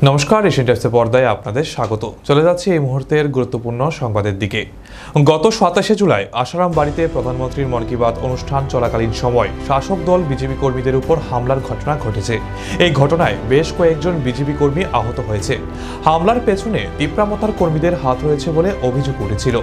নমস্কার, এশিয়ান টাইমসের পর্দায় আপনাদের স্বাগত। চলে যাচ্ছে এই মুহূর্তের গুরুত্বপূর্ণ সংবাদের দিকে। গত 27 জুলাই আসারাম বাড়িতে প্রধানমন্ত্রীর মন কি বাত অনুষ্ঠান চলাকালীন সময় শাসক দল বিজেপি কর্মীদের উপর হামলার ঘটনা ঘটেছে। এই ঘটনায় বেশ কয়েকজন বিজেপি কর্মী আহত হয়েছে। হামলার পেছনে তিপ্রামথার কর্মীদের হাত রয়েছে বলে অভিযোগ উঠেছিল।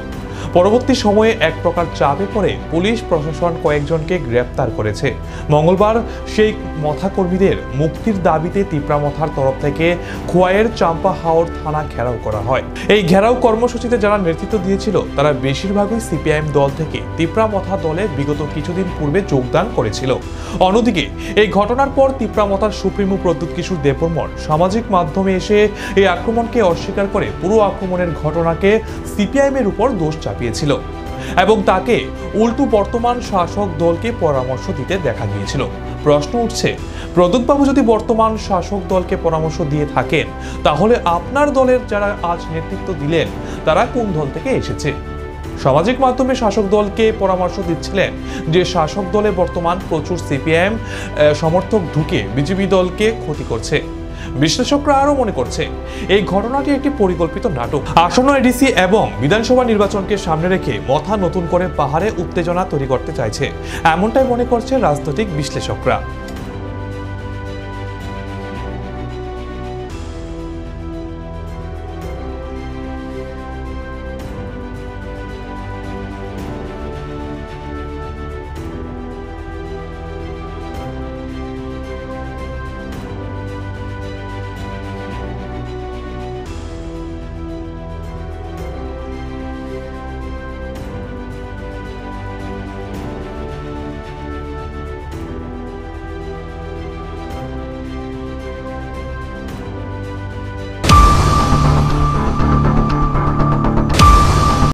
পরবর্তী সময়ে এক প্রকার চাপে পড়ে পুলিশ প্রশাসন কয়েকজনকে গ্রেপ্তার করেছে। মঙ্গলবার সেই মথা কর্মীদের মুক্তির দাবিতে তিপ্রামথার তরফ থেকে খোয়াইয়ের চাম্পা হাওর থানা ঘেরাও করা হয়। এই ঘেরাও কর্মসূচিতে যারা নেতৃত্ব দিয়েছিল তারা বেশিরভাগই সিপিআইএম দল থেকে তিপ্রামথা দলে বিগত কিছুদিন পূর্বে যোগদান করেছিল। অন্যদিকে এই ঘটনার পর তিপ্রামথার সুপ্রিমো প্রদ্যুৎ কিশোর দেববর্মন সামাজিক মাধ্যমে এসে এই আক্রমণকে অস্বীকার করে পুরো আক্রমণের ঘটনাকে সিপিআইএম এর উপর দোষ চাপিয়েছিল এবং তাকে উল্টো বর্তমান শাসক দলকে পরামর্শ দিতে দেখা গিয়েছিল। প্রশ্ন উঠছে, প্রদ্যুৎবাবু যদি বর্তমান শাসক দলকে পরামর্শ দিয়ে থাকেন তাহলে আপনার দলের যারা আজ নেতৃত্ব দিলেন তারা কোন দল থেকে এসেছে? সামাজিক মাধ্যমে শাসক দলকে পরামর্শ দিচ্ছিলেন যে শাসক দলে বর্তমান প্রচুর সিপিআইএম সমর্থক ঢুকে বিজেপি দলকে ক্ষতি করছে। বিশ্লেষকরা আরো মনে করছে এই ঘটনাটি একটি পরিকল্পিত নাটক। আসন্ন এডিসি এবং বিধানসভা নির্বাচনকে সামনে রেখে মথা নতুন করে পাহাড়ে উত্তেজনা তৈরি করতে চাইছে, এমনটাই মনে করছে রাজনৈতিক বিশ্লেষকরা।